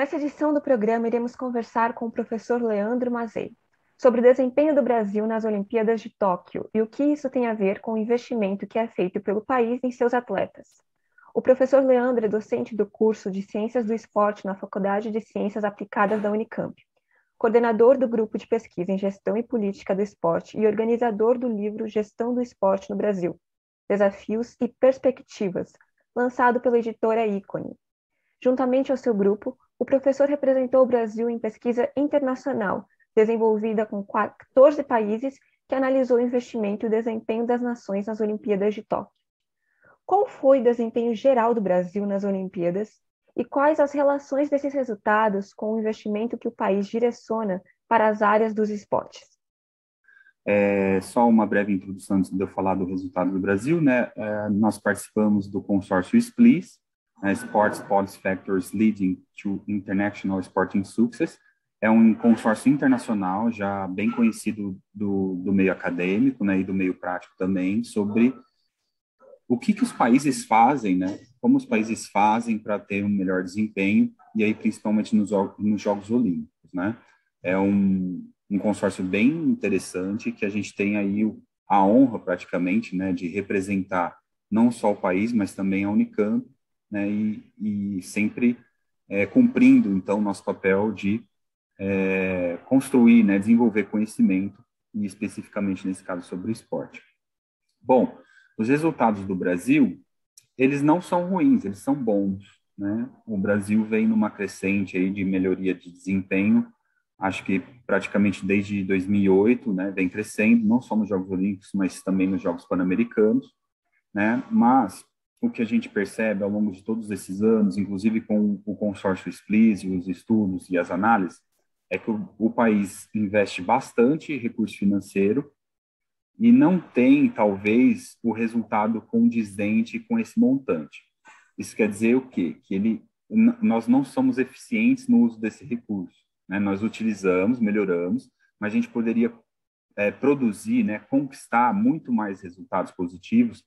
Nessa edição do programa, iremos conversar com o professor Leandro Mazei sobre o desempenho do Brasil nas Olimpíadas de Tóquio e o que isso tem a ver com o investimento que é feito pelo país em seus atletas. O professor Leandro é docente do curso de Ciências do Esporte na Faculdade de Ciências Aplicadas da Unicamp, coordenador do Grupo de Pesquisa em Gestão e Política do Esporte e organizador do livro Gestão do Esporte no Brasil, Desafios e Perspectivas, lançado pela editora Ícone. Juntamente ao seu grupo, o professor representou o Brasil em pesquisa internacional, desenvolvida com 14 países, que analisou o investimento e o desempenho das nações nas Olimpíadas de Tóquio. Qual foi o desempenho geral do Brasil nas Olimpíadas e quais as relações desses resultados com o investimento que o país direciona para as áreas dos esportes? Só uma breve introdução antes de eu falar do resultado do Brasil, né? Nós participamos do consórcio SPLIS, Sports Policy Factors Leading to International Sporting Success. É um consórcio internacional já bem conhecido do meio acadêmico, né, e do meio prático também, sobre o que os países fazem, né? Como os países fazem para ter um melhor desempenho, e aí principalmente nos Jogos Olímpicos, né? É um consórcio bem interessante que a gente tem aí a honra praticamente, né, de representar não só o país, mas também a Unicamp, né, e sempre cumprindo então nosso papel de construir, né, desenvolver conhecimento, e especificamente nesse caso sobre o esporte. Bom, os resultados do Brasil, eles não são ruins, eles são bons, né? O Brasil vem numa crescente aí de melhoria de desempenho, acho que praticamente desde 2008, né, vem crescendo, não só nos Jogos Olímpicos, mas também nos Jogos Pan-Americanos, né? Mas o que a gente percebe ao longo de todos esses anos, inclusive com o consórcio SPLIS, os estudos e as análises, é que o país investe bastante recurso financeiro e não tem, talvez, o resultado condizente com esse montante. Isso quer dizer o quê? Nós não somos eficientes no uso desse recurso, né? Nós utilizamos, melhoramos, mas a gente poderia produzir, né, conquistar muito mais resultados positivos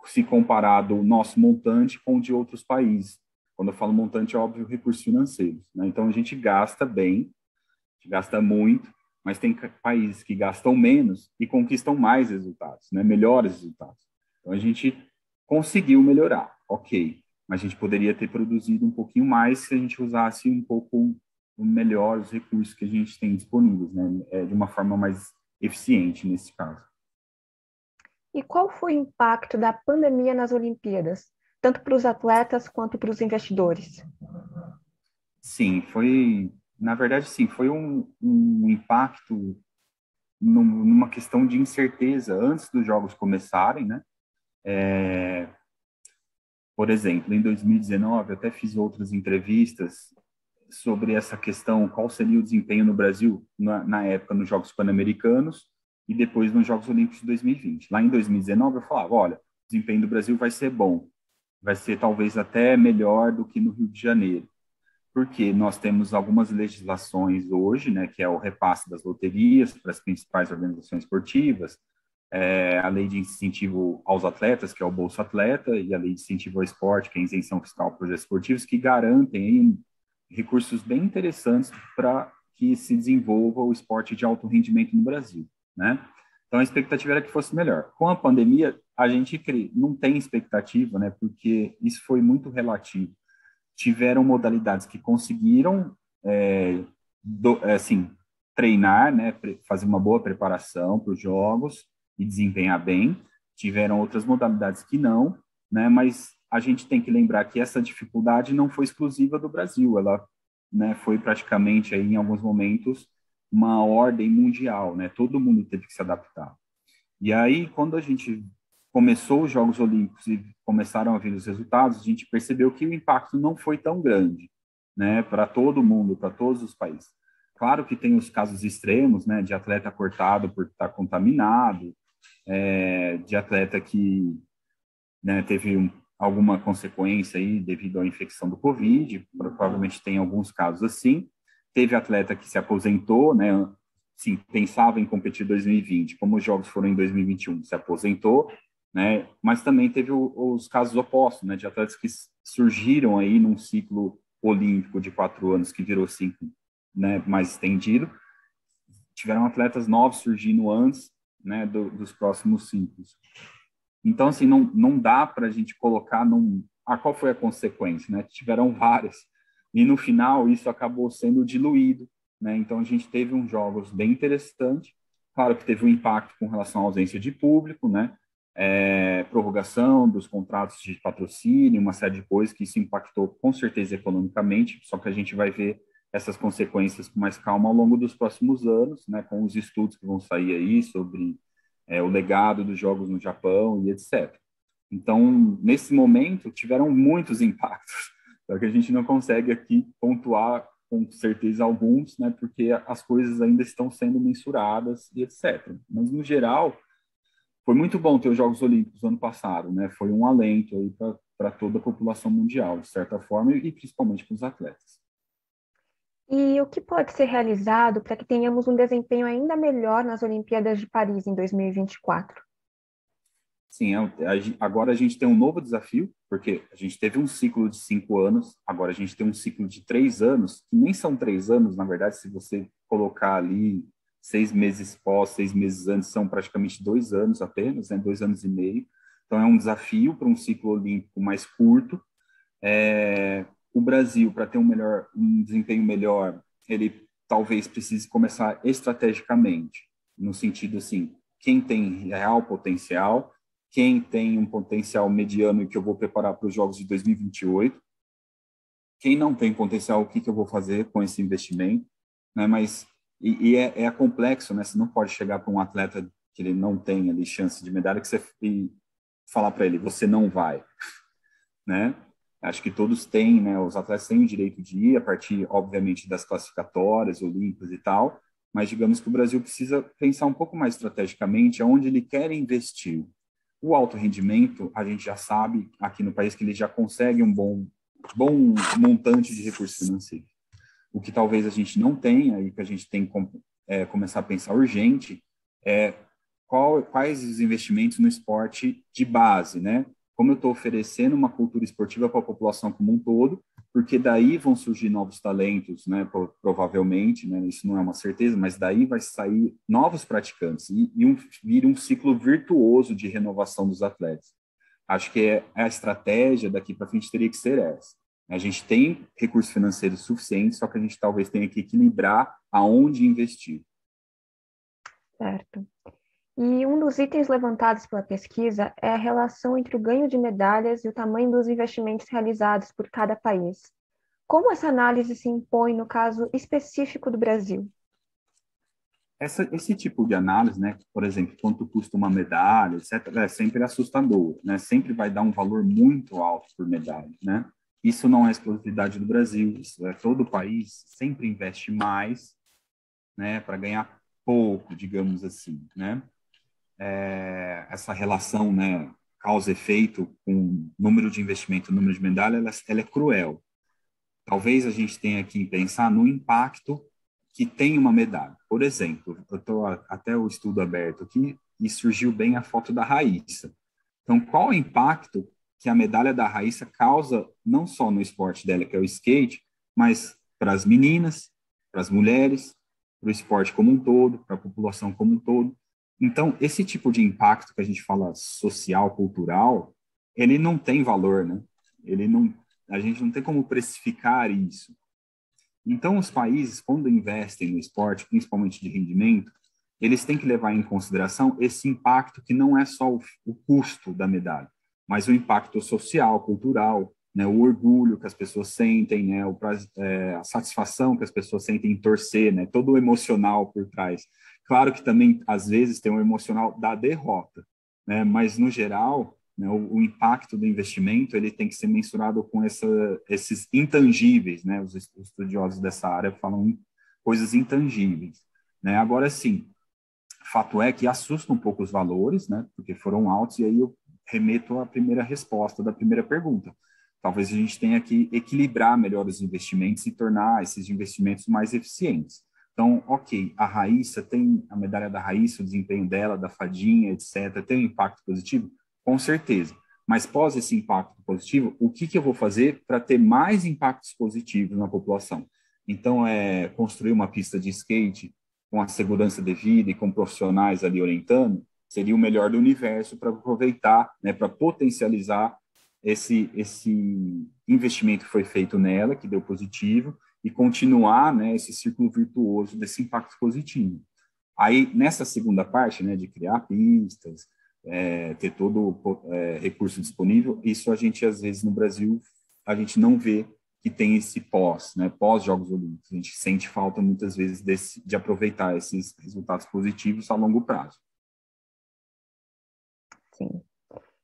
se comparado o nosso montante com o de outros países. Quando eu falo montante, é óbvio, recursos financeiros, né? Então, a gente gasta bem, a gente gasta muito, mas tem países que gastam menos e conquistam mais resultados, né? Melhores resultados. Então, a gente conseguiu melhorar, ok, mas a gente poderia ter produzido um pouquinho mais se a gente usasse um pouco melhor os recursos que a gente tem disponíveis, né? De uma forma mais eficiente nesse caso. E qual foi o impacto da pandemia nas Olimpíadas, tanto para os atletas quanto para os investidores? Sim, na verdade, sim, foi um impacto numa questão de incerteza antes dos jogos começarem, né? Por exemplo, em 2019, eu até fiz outras entrevistas sobre essa questão, qual seria o desempenho no Brasil na época nos Jogos Pan-Americanos e depois nos Jogos Olímpicos de 2020. Lá em 2019, eu falava, olha, o desempenho do Brasil vai ser bom, vai ser talvez até melhor do que no Rio de Janeiro, porque nós temos algumas legislações hoje, né, que é o repasse das loterias para as principais organizações esportivas, a lei de incentivo aos atletas, que é o Bolsa Atleta, e a lei de incentivo ao esporte, que é a isenção fiscal para projetos esportivos, que garantem aí recursos bem interessantes para que se desenvolva o esporte de alto rendimento no Brasil, né? Então, a expectativa era que fosse melhor. Com a pandemia, a gente não tem expectativa, né? Porque isso foi muito relativo. Tiveram modalidades que conseguiram, assim, treinar, né? Fazer uma boa preparação para os jogos e desempenhar bem. Tiveram outras modalidades que não, né? Mas a gente tem que lembrar que essa dificuldade não foi exclusiva do Brasil, ela, né, foi praticamente aí, em alguns momentos, uma ordem mundial, né? Todo mundo teve que se adaptar. E aí, quando a gente começou os Jogos Olímpicos e começaram a vir os resultados, a gente percebeu que o impacto não foi tão grande, né, para todo mundo, para todos os países. Claro que tem os casos extremos, né, de atleta cortado por estar contaminado, de atleta que, né, teve alguma consequência aí devido à infecção do Covid, provavelmente tem alguns casos assim. Teve atleta que se aposentou, né, sim, pensava em competir em 2020, como os jogos foram em 2021, se aposentou, né, mas também teve os casos opostos, né, de atletas que surgiram aí num ciclo olímpico de 4 anos, que virou 5, né, mais estendido, tiveram atletas novos surgindo antes, né, dos próximos ciclos. Então, assim, não dá para a gente colocar qual foi a consequência, né? Tiveram várias. E no final, isso acabou sendo diluído, né? Então, a gente teve uns jogos bem interessantes. Claro que teve um impacto com relação à ausência de público, né? Prorrogação dos contratos de patrocínio, uma série de coisas que isso impactou com certeza economicamente, só que a gente vai ver essas consequências com mais calma ao longo dos próximos anos, né? Com os estudos que vão sair aí sobre o legado dos jogos no Japão e etc. Então, nesse momento, tiveram muitos impactos, só que a gente não consegue aqui pontuar com certeza alguns, né, porque as coisas ainda estão sendo mensuradas e etc. Mas, no geral, foi muito bom ter os Jogos Olímpicos ano passado, né? Foi um alento aí para toda a população mundial, de certa forma, e principalmente para os atletas. E o que pode ser realizado para que tenhamos um desempenho ainda melhor nas Olimpíadas de Paris em 2024? Sim, agora a gente tem um novo desafio, porque a gente teve um ciclo de 5 anos, agora a gente tem um ciclo de 3 anos, que nem são 3 anos, na verdade, se você colocar ali 6 meses pós, 6 meses antes, são praticamente 2 anos apenas, né, 2 anos e meio. Então, é um desafio para um ciclo olímpico mais curto. O Brasil, para ter um desempenho melhor, ele talvez precise começar estrategicamente, no sentido assim, quem tem real potencial, quem tem um potencial mediano e que eu vou preparar para os Jogos de 2028, quem não tem potencial, o que eu vou fazer com esse investimento, né? Mas é complexo, né? Você não pode chegar para um atleta que ele não tem ali chance de medalha e falar para ele, você não vai, né? Acho que todos têm, né? Os atletas têm o direito de ir a partir, obviamente, das classificatórias, olímpicas e tal, mas digamos que o Brasil precisa pensar um pouco mais estrategicamente aonde ele quer investir. O alto rendimento, a gente já sabe aqui no país que ele já consegue um bom montante de recursos financeiros. O que talvez a gente não tenha e que a gente tem que começar a pensar urgente é quais os investimentos no esporte de base, né? Como eu estou oferecendo uma cultura esportiva para a população como um todo, porque daí vão surgir novos talentos, né? Provavelmente, né? Isso não é uma certeza, mas daí vai sair novos praticantes e vir um ciclo virtuoso de renovação dos atletas. Acho que a estratégia daqui para frente teria que ser essa. A gente tem recursos financeiros suficientes, só que a gente talvez tenha que equilibrar aonde investir. Certo. E um dos itens levantados pela pesquisa é a relação entre o ganho de medalhas e o tamanho dos investimentos realizados por cada país. Como essa análise se impõe no caso específico do Brasil? Esse tipo de análise, né, por exemplo, quanto custa uma medalha, etc., é sempre assustador, né? Sempre vai dar um valor muito alto por medalha, né? Isso não é exclusividade do Brasil, isso é todo o país sempre investe mais, né, para ganhar pouco, digamos assim, né? Essa relação, né, causa-efeito com número de investimento, número de medalha, ela é cruel. Talvez a gente tenha que pensar no impacto que tem uma medalha. Por exemplo, eu estou até o estudo aberto aqui e surgiu bem a foto da Raíssa. Então, qual o impacto que a medalha da Raíssa causa não só no esporte dela, que é o skate, mas para as meninas, para as mulheres, para o esporte como um todo, para a população como um todo. Então, esse tipo de impacto que a gente fala social, cultural, ele não tem valor, né? Ele não, a gente não tem como precificar isso. Então, os países, quando investem no esporte, principalmente de rendimento, eles têm que levar em consideração esse impacto que não é só o custo da medalha, mas o impacto social, cultural, né, o orgulho que as pessoas sentem, né, a satisfação que as pessoas sentem em torcer, né, todo o emocional por trás. Claro que também, às vezes, tem o emocional da derrota, né, mas, no geral, né, o impacto do investimento ele tem que ser mensurado com esses intangíveis, né? Os estudiosos dessa área falam em coisas intangíveis, né? Agora sim, fato é que assusta um pouco os valores, né? Porque foram altos e aí eu remeto à primeira resposta da primeira pergunta. Talvez a gente tenha que equilibrar melhor os investimentos e tornar esses investimentos mais eficientes. Então, ok, a Raíssa tem a medalha da Raíssa, o desempenho dela, da fadinha, etc., tem um impacto positivo? Com certeza. Mas pós esse impacto positivo, o que eu vou fazer para ter mais impactos positivos na população? Então, construir uma pista de skate com a segurança devida e com profissionais ali orientando, seria o melhor do universo para aproveitar, né, para potencializar esse investimento que foi feito nela, que deu positivo, e continuar, né, esse círculo virtuoso desse impacto positivo. Aí, nessa segunda parte, né, de criar pistas, ter todo recurso disponível, isso a gente, às vezes, no Brasil, a gente não vê que tem esse né, pós-Jogos Olímpicos. A gente sente falta, muitas vezes, de aproveitar esses resultados positivos a longo prazo. Sim.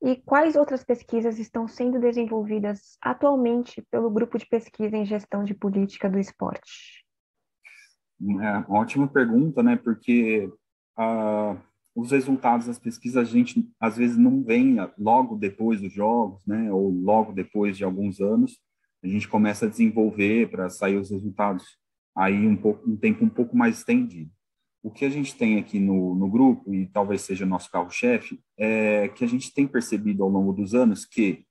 E quais outras pesquisas estão sendo desenvolvidas atualmente pelo Grupo de Pesquisa em Gestão de Política do Esporte? Ótima pergunta, né? Porque os resultados das pesquisas a gente às vezes não vem logo depois dos jogos, né? Ou logo depois de alguns anos, a gente começa a desenvolver para sair os resultados aí um tempo um pouco mais estendido. O que a gente tem aqui no grupo, e talvez seja o nosso carro-chefe, é que a gente tem percebido ao longo dos anos que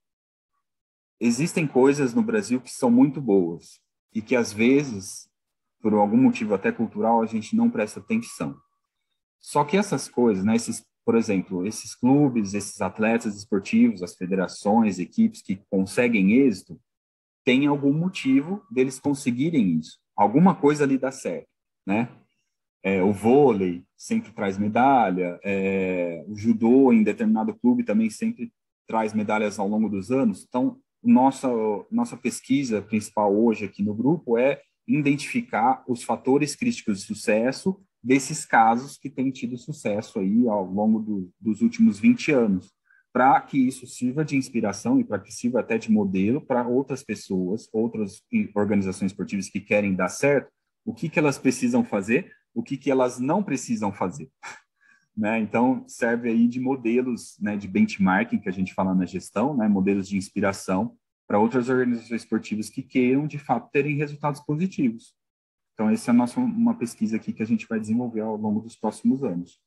existem coisas no Brasil que são muito boas e que, às vezes, por algum motivo até cultural, a gente não presta atenção. Só que essas coisas, né, por exemplo, esses clubes, esses atletas esportivos, as federações, equipes que conseguem êxito, tem algum motivo deles conseguirem isso. Alguma coisa ali dá certo, né? O vôlei sempre traz medalha, o judô em determinado clube também sempre traz medalhas ao longo dos anos. Então, nossa pesquisa principal hoje aqui no grupo é identificar os fatores críticos de sucesso desses casos que têm tido sucesso aí ao longo dos últimos 20 anos, para que isso sirva de inspiração e para que sirva até de modelo para outras pessoas, outras organizações esportivas que querem dar certo, o que elas precisam fazer, o que elas não precisam fazer, né? Então, serve aí de modelos, né, de benchmarking, que a gente fala na gestão, né, modelos de inspiração para outras organizações esportivas que queiram, de fato, terem resultados positivos. Então, essa é uma pesquisa aqui que a gente vai desenvolver ao longo dos próximos anos.